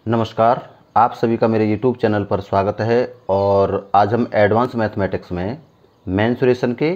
नमस्कार, आप सभी का मेरे YouTube चैनल पर स्वागत है। और आज हम एडवांस मैथमेटिक्स में मेंसुरेशन के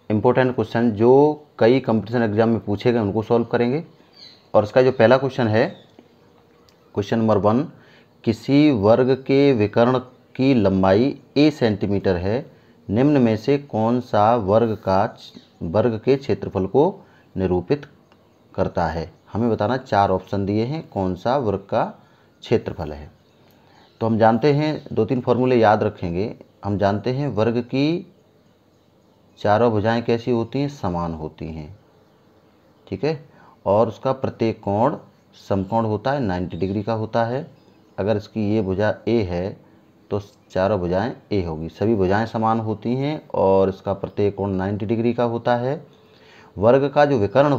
इम्पोर्टेंट क्वेश्चन जो कई कंपटीशन एग्जाम में पूछे गए उनको सॉल्व करेंगे। और इसका जो पहला क्वेश्चन है, क्वेश्चन नंबर 1, किसी वर्ग के विकर्ण की लंबाई a सेंटीमीटर है, निम्न में से कौन सा वर्ग के क्षेत्रफल को निरूपित करता है। हमें बताना, 4 ऑप्शन दिए हैं कौन सा वर्ग का क्षेत्रफल है। तो हम जानते हैं, 2-3 फॉर्मूले याद रखेंगे। हम जानते हैं वर्ग की चारों भुजाएं कैसी होती हैं, समान होती हैं, ठीक है। और उसका प्रत्येक कोण समकोण होता है, 90 डिग्री का होता है। अगर इसकी ये भुजा a है तो चारों भुजाएं a होगी, सभी भुजाएं समान होती हैं और इसका प्रत्येक कोण 90 डिग्री का होता है। वर्ग का जो विकर्ण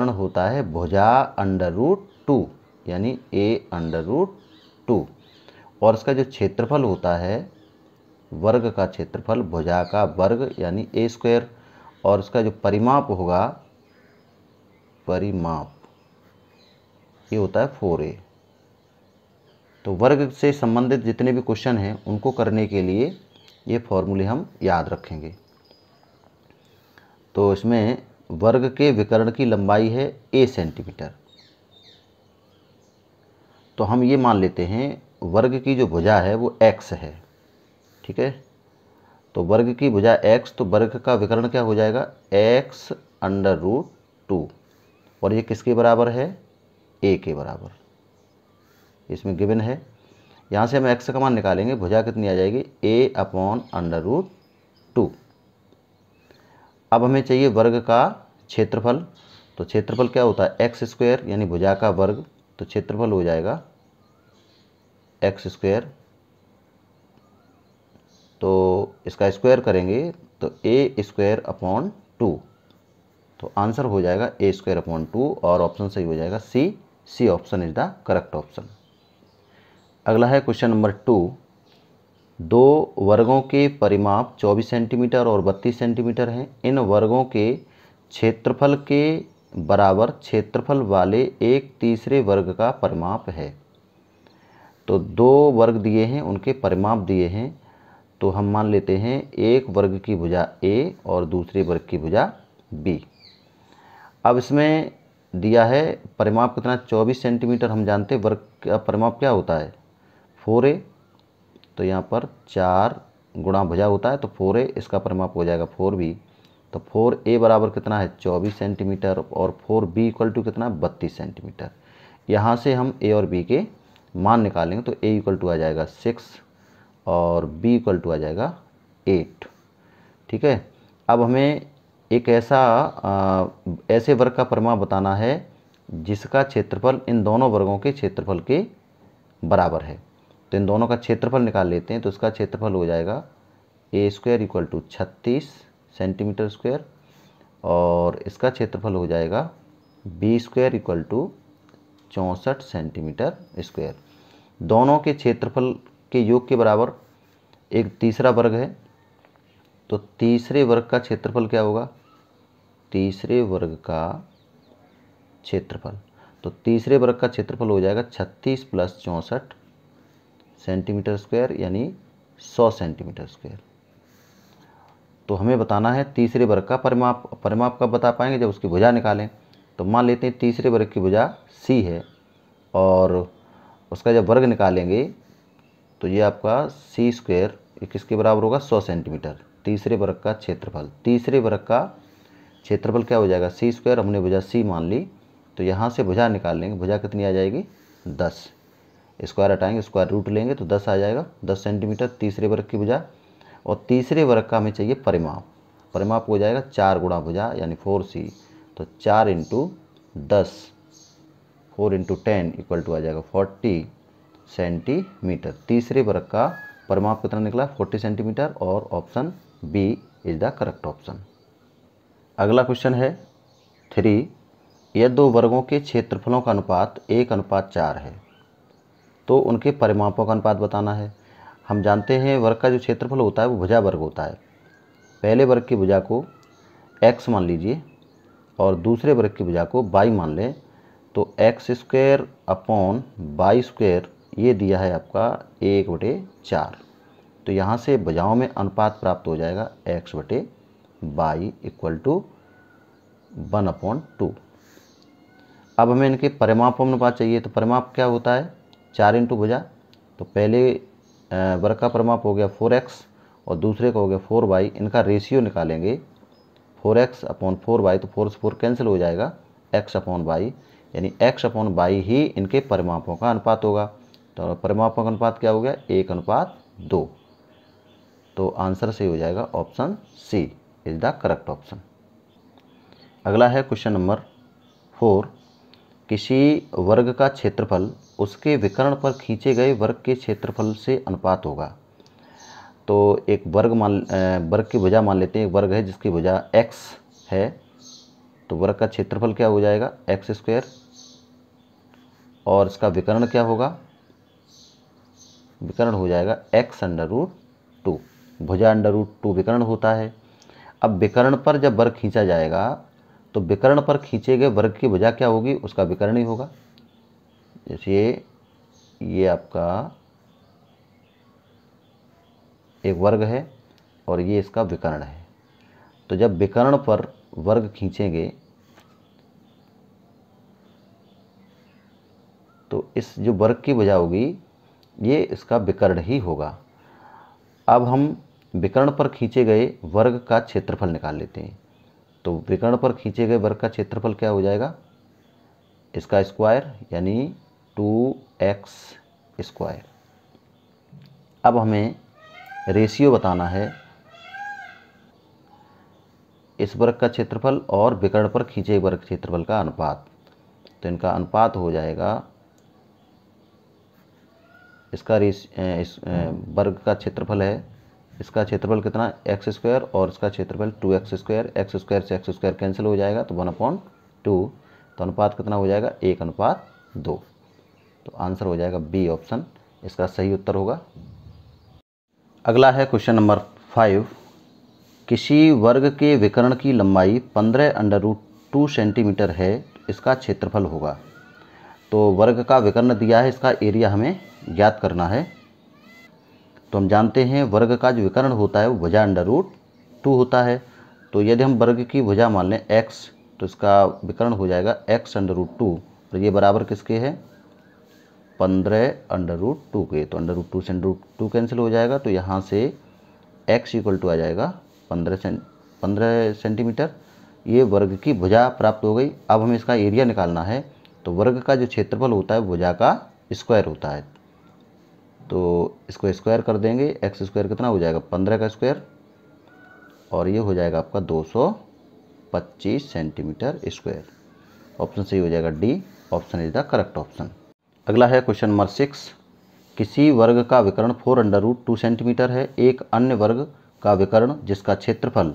होता है भुजा √2 यानी a√2। और इसका जो क्षेत्रफल होता है, वर्ग का क्षेत्रफल भुजा का वर्ग यानी a²। और इसका जो परिमाप होगा, ये होता है 4a। तो वर्ग से संबंधित जितने भी क्वेश्चन हैं उनको करने के लिए ये फॉर्मूले हम याद रखेंगे। तो इसमें वर्ग के विकर्ण की लंबाई है a सेंटीमीटर। तो हम ये मान लेते हैं वर्ग की जो भुजा है वो x है, ठीक है। तो वर्ग की भुजा x, तो वर्ग का विकर्ण क्या हो जाएगा, x√2। और ये किसके बराबर है, a के बराबर, इसमें गिवन है। यहाँ से हम x का मान निकालेंगे, भुजा कितनी आ जाएगी, a/√2। अब हमें चाहिए वर्ग का क्षेत्रफल। तो क्षेत्रफल क्या होता है, x² यानी भुजा का वर्ग। तो क्षेत्रफल हो जाएगा x²। तो इसका स्क्वायर करेंगे तो a²/2। तो आंसर हो जाएगा a²/2 और ऑप्शन सही हो जाएगा C option is the correct option. अगला है क्वेश्चन नंबर 2। दो वर्गों के परिमाप 24 सेंटीमीटर और 32 सेंटीमीटर हैं। इन वर्गों के क्षेत्रफल के बराबर क्षेत्रफल वाले एक तीसरे वर्ग का परिमाप है। तो 2 वर्ग दिए हैं, उनके परिमाप दिए हैं। तो हम मान लेते हैं एक वर्ग की भुजा a और दूसरे वर्ग की भुजा b। अब इसमें दिया है परिमाप कितना, 24 सेंटीमीटर। हम जानते हैं वर्ग का परिमाप क्या होता है, 4a। तो यहाँ पर 4 गुणा भुजा होता है तो 4a, इसका परिमाप हो जाएगा 4b। तो 4a बराबर कितना है, 24 सेंटीमीटर और 4b इक्वल टू कितना, 32 सेंटीमीटर। यहाँ से हम a और b के मान निकालेंगे तो a इक्वल टू आ जाएगा 6 और b इक्वल टू आ जाएगा 8, ठीक है। अब हमें एक ऐसे वर्ग का परिमाप बताना है जिसका क्षेत्रफल इन दोनों वर्गों के क्षेत्रफल के बराबर है। तो इन दोनों का क्षेत्रफल निकाल लेते हैं। तो इसका क्षेत्रफल हो जाएगा a² equal to 36 centimetre square और इसका क्षेत्रफल हो जाएगा b² equal to 64 centimetre square. दोनों के क्षेत्रफल के योग के बराबर एक तीसरा वर्ग है। तो तीसरे वर्ग का क्षेत्रफल क्या होगा, तीसरे वर्ग का क्षेत्रफल। तो तीसरे वर्ग का क्षेत्रफल हो जाएगा 36 + 64 सेंटीमीटर स्क्वायर यानी 100 सेंटीमीटर स्क्वायर। तो हमें बताना है तीसरे वर्ग का परिमाप। परिमाप कब बता पाएंगे, जब उसकी भुजा निकालें। तो मान लेते हैं तीसरे वर्ग की भुजा c है और उसका जब वर्ग निकालेंगे तो ये आपका c² किसके बराबर होगा, 100 सेंटीमीटर। तीसरे वर्ग का क्षेत्रफल, तीसरे वर्ग का क्षेत्रफल क्या हो जाएगा, c²। हमने भुजा c मान ली तो यहाँ से भुजा निकाल लेंगे। भुजा कितनी आ जाएगी, 10। स्क्वायर हटाएंगे, स्क्वायर रूट लेंगे तो 10 आ जाएगा, 10 सेंटीमीटर तीसरे वर्ग की भुजा। और तीसरे वर्ग का हमें चाहिए परिमाप। परिमाप हो जाएगा 4 गुणा भुजा यानी 4c। तो 4 × 10, 4 × 10 इक्वल टू आ जाएगा 40 सेंटीमीटर। तीसरे वर्ग का परिमाप कितना निकला, 40 सेंटीमीटर और option B is the correct option. अगला क्वेश्चन है 3। यह दो वर्गों के क्षेत्रफलों का अनुपात 1:4 है, तो उनके परिमापों का अनुपात बताना है। हम जानते हैं वर्ग का जो क्षेत्रफल होता है वो भुजा वर्ग होता है। पहले वर्ग की भुजा को x मान लीजिए और दूसरे वर्ग की भुजा को y मान लें तो x square upon y square ये दिया है आपका 1/4। तो यहाँ से भुजाओं में अनुपात प्राप्त हो जाएगा x/y इक्वल टू 1/2। अब हमें इनके परिमाप अनुपात चाहिए। तो परिमाप क्या होता है, 4 इंटू भुजा। तो पहले वर्ग का परिमाप हो गया 4x और दूसरे का हो गया 4y। इनका रेशियो निकालेंगे 4x/4y। तो 4 से 4 कैंसिल हो जाएगा, x/y, यानी x/y ही इनके परिमापों का अनुपात होगा। तो परिमापों का अनुपात क्या हो गया, 1/2। तो आंसर सही हो जाएगा option C is the correct option. अगला है क्वेश्चन नंबर 4। किसी वर्ग का क्षेत्रफल उसके विकर्ण पर खींचे गए वर्ग के क्षेत्रफल से अनुपात होगा। तो एक वर्ग की भुजा मान लेते हैं। एक वर्ग है जिसकी भुजा x है, तो वर्ग का क्षेत्रफल क्या हो जाएगा, x²। और इसका विकर्ण क्या होगा, विकर्ण हो जाएगा x√2। भुजा √2 विकर्ण होता है। अब विकर्ण पर जब वर्ग खींचा जाएगा तो विकर्ण पर खींचे गए वर्ग की भुजा क्या होगी, उसका विकर्ण ही होगा। जैसे ये आपका एक वर्ग है और ये इसका विकर्ण है। तो जब विकर्ण पर वर्ग खींचेंगे तो इस जो वर्ग की भुजा होगी ये इसका विकर्ण ही होगा। अब हम विकर्ण पर खींचे गए वर्ग का क्षेत्रफल निकाल लेते हैं। तो विकर्ण पर खींचे गए वर्ग का क्षेत्रफल क्या हो जाएगा, इसका स्क्वायर यानी 2x²। अब हमें रेशियो बताना है इस वर्ग का क्षेत्रफल और विकर्ण पर खींचे वर्ग क्षेत्रफल का अनुपात। तो इनका अनुपात हो जाएगा, इसका इस वर्ग का क्षेत्रफल है, इसका क्षेत्रफल कितना x² और इसका क्षेत्रफल 2x²। x² से x² कैंसिल हो जाएगा तो 1/2। तो अनुपात कितना हो जाएगा, 1/2। तो आंसर हो जाएगा बी ऑप्शन इसका सही उत्तर होगा। अगला है क्वेश्चन नंबर 5। किसी वर्ग के विकर्ण की लंबाई 15√2 सेंटीमीटर है, इसका क्षेत्रफल होगा। तो वर्ग का विकर्ण दिया है, इसका एरिया हमें ज्ञात करना है। तो हम जानते हैं वर्ग का जो विकर्ण होता है वो भुजा √2 होता है। तो यदि हम वर्ग की भुजा मान लें x, तो इसका विकर्ण हो जाएगा x√2 और ये बराबर किसके है, 15√2 के। तो √2 से √2 कैंसिल हो जाएगा। तो यहाँ से x इक्वल टू आ जाएगा 15 सेंटीमीटर। ये वर्ग की भुजा प्राप्त हो गई। अब हमें इसका एरिया निकालना है। तो वर्ग का जो क्षेत्रफल होता है भुजा का स्क्वायर होता है। तो इसको स्क्वायर कर देंगे, x² कितना हो जाएगा, 15 का स्क्वायर, और ये हो जाएगा आपका 225 सेंटीमीटर स्क्वायर। ऑप्शन सही हो जाएगा D, option is the correct option. अगला है क्वेश्चन नंबर 6। किसी वर्ग का विकर्ण 4√2 सेंटीमीटर है। एक अन्य वर्ग का विकर्ण जिसका क्षेत्रफल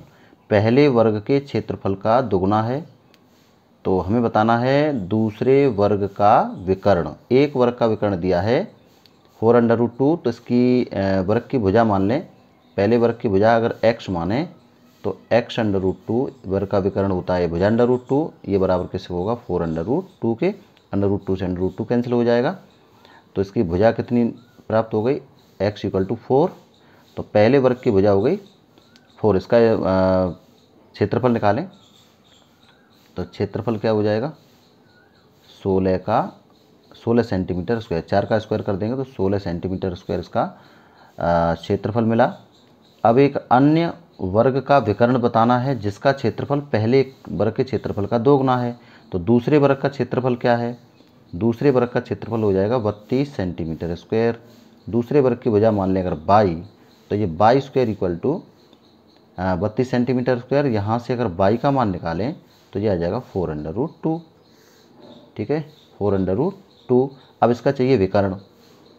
पहले वर्ग के क्षेत्रफल का दुगुना है। तो हमें बताना है दूसरे वर्ग का विकर्ण। एक वर्ग का विकर्ण दिया है 4√2, तो इसकी वर्ग की भुजा मान लें। पहले वर्ग की भुजा अगर x माने तो x√2 वर्ग का विकर्ण होता है भुजा √2। ये बराबर किससे होगा, 4√2 के। √2 से √2 कैंसिल हो जाएगा। तो इसकी भुजा कितनी प्राप्त हो गई, x इक्वल टू 4। तो पहले वर्ग की भुजा हो गई 4। इसका क्षेत्रफल निकालें। तो क्षेत्रफल क्या हो जाएगा, 16 सेंटीमीटर स्क्वायर। 4 का स्क्वायर कर देंगे तो 16 सेंटीमीटर स्क्वायर इसका क्षेत्रफल मिला। अब एक अन्य वर्ग का विकर्ण बताना है जिसका क्षेत्रफल पहले वर्ग के क्षेत्रफल का दोगुना है। तो दूसरे वर्ग का क्षेत्रफल क्या है, दूसरे वर्ग का क्षेत्रफल हो जाएगा 32 सेंटीमीटर स्क्वायर। दूसरे वर्ग की वजह मान लें अगर 22, तो ये 22 square equal to 32 centimetre square. यहाँ से अगर 22 का मान निकालें तो ये आ जाएगा 4√2। ठीक है, 4√2। अब इसका चाहिए विकर्ण।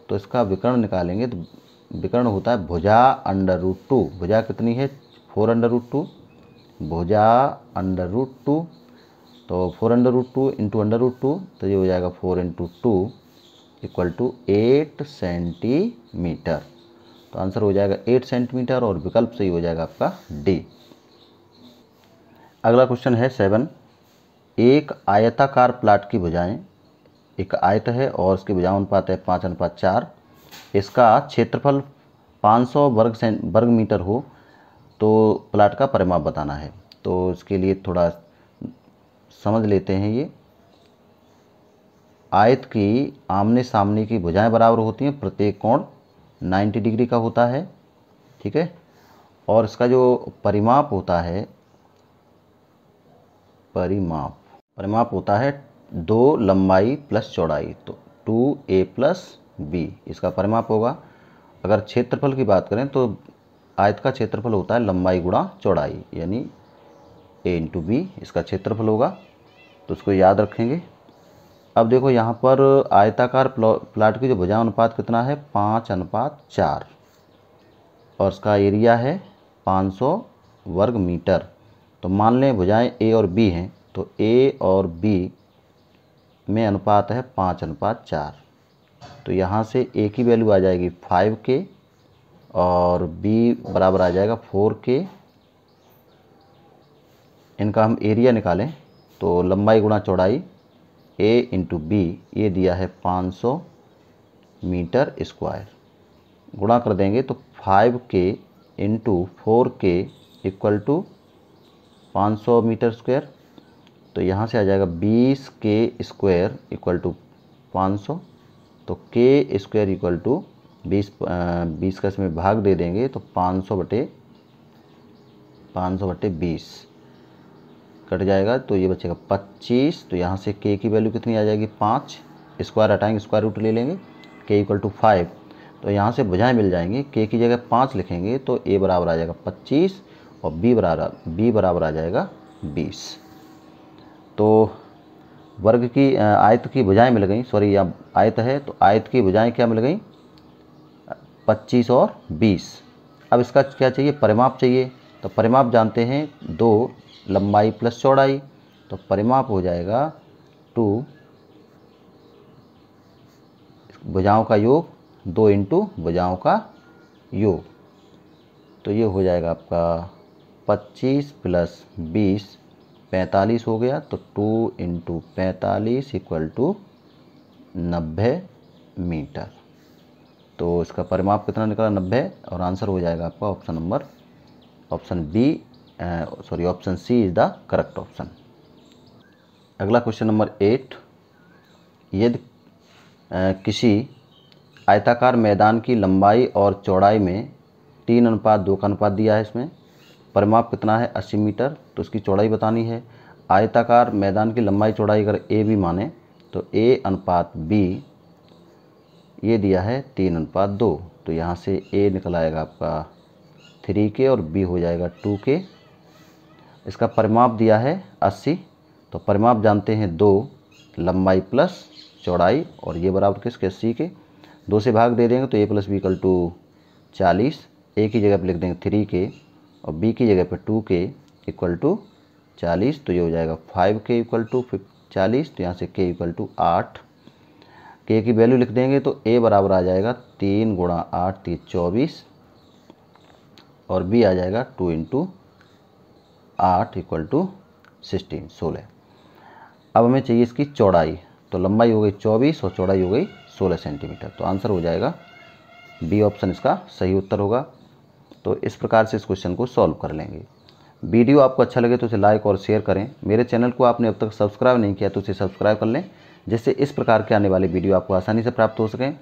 तो इसका विकर्ण निकालेंगे तो विकर्ण होता है भुजा √2। भुजा कितनी है, 4√2। भुजा √2, तो 4√2 इंटू √2, तो ये हो जाएगा 4 इंटू 2 इक्वल टू 8 सेंटीमीटर। तो आंसर हो जाएगा 8 सेंटीमीटर और विकल्प सही हो जाएगा आपका डी। अगला क्वेश्चन है 7। एक आयताकार प्लाट की भुजाएं एक आयत है और उसकी भुजाओं अनुपात है 5:4। इसका क्षेत्रफल 500 वर्ग मीटर हो तो प्लाट का परिमाप बताना है। तो इसके लिए थोड़ा समझ लेते हैं। ये आयत की आमने सामने की भुजाएं बराबर होती हैं, प्रत्येक कोण 90 डिग्री का होता है, ठीक है। और इसका जो परिमाप होता है, परिमाप होता है 2 लंबाई प्लस चौड़ाई, तो 2a प्लस b इसका परिमाप होगा। अगर क्षेत्रफल की बात करें तो आयत का क्षेत्रफल होता है लंबाई गुणा चौड़ाई, यानी a इंटू बी इसका क्षेत्रफल होगा, तो उसको याद रखेंगे। अब देखो यहाँ पर आयताकार प्लाट की जो भुजा अनुपात कितना है, 5:4, और इसका एरिया है 500 वर्ग मीटर। तो मान लें भुजाएं ए और बी हैं, तो ए और बी में अनुपात है 5:4। तो यहाँ से ए की वैल्यू आ जाएगी 5K और बी बराबर आ जाएगा 4K। इनका हम एरिया निकालें तो लंबाई गुणा चौड़ाई a इंटू बी, ये दिया है 500 मीटर स्क्वायर, गुणा कर देंगे तो 5K into 4K equal to 500 metre square. तो यहाँ से आ जाएगा 20K स्क्वायर इक्वल टू 500। तो K स्क्वायर इक्वल टू 20 का इसमें भाग दे देंगे तो 500 बटे 20 कट जाएगा, तो ये बचेगा 25। तो यहाँ से K की वैल्यू कितनी आ जाएगी, 5। स्क्वायर हटाएंगे, स्क्वायर रूट ले लेंगे, K इक्वल टू 5। तो यहाँ से भुजाएं मिल जाएंगी, K की जगह 5 लिखेंगे तो A बराबर आ जाएगा 25 और B बराबर आ जाएगा 20। तो वर्ग की आयत की भुजाएं मिल गई, सॉरी या आयत है तो आयत की भुजाएं क्या मिल गई, 25 और 20। अब इसका क्या चाहिए, परिमाप चाहिए। तो परिमाप जानते हैं 2 लंबाई प्लस चौड़ाई, तो परिमाप हो जाएगा 2 भुजाओं का योग 2 इंटू भुजाओं का योग। तो ये हो जाएगा आपका 25 प्लस 20 45 हो गया। तो 2 इंटू 45 इक्वल टू 90 मीटर। तो इसका परिमाप कितना निकला, 90, और आंसर हो जाएगा आपका option C is the correct option. अगला क्वेश्चन नंबर 8, यदि किसी आयताकार मैदान की लंबाई और चौड़ाई में 3:2 का अनुपात दिया है, इसमें परिमाप कितना है 80 मीटर, तो उसकी चौड़ाई बतानी है। आयताकार मैदान की लंबाई चौड़ाई अगर ए बी माने तो A/B ये दिया है 3:2। तो यहाँ से A निकल आएगा आपका 3K और B हो जाएगा 2K। इसका परिमाप दिया है 80, तो परिमाप जानते हैं 2 लंबाई प्लस चौड़ाई, और ये बराबर किसके, 80 के। 2 से भाग दे देंगे तो A + B equal to 40। A की जगह पर लिख देंगे 3K और B की जगह पर 2K इक्वल टू 40। तो ये हो जाएगा 5K इक्वल टू 40। तो यहाँ से K इक्वल टू 8। K की वैल्यू लिख देंगे तो A बराबर आ जाएगा 3 × 8 = 24 और B आ जाएगा 2 × 8 इक्वल टू 16। अब हमें चाहिए इसकी चौड़ाई, तो लंबाई हो गई 24 और चौड़ाई हो गई 16 सेंटीमीटर। तो आंसर हो जाएगा बी ऑप्शन इसका सही उत्तर होगा। तो इस प्रकार से इस क्वेश्चन को सॉल्व कर लेंगे। वीडियो आपको अच्छा लगे तो इसे लाइक और शेयर करें। मेरे चैनल को आपने अब तक सब्सक्राइब नहीं किया तो इसे सब्सक्राइब कर लें, जिससे इस प्रकार के आने वाले वीडियो आपको आसानी से प्राप्त हो सकें।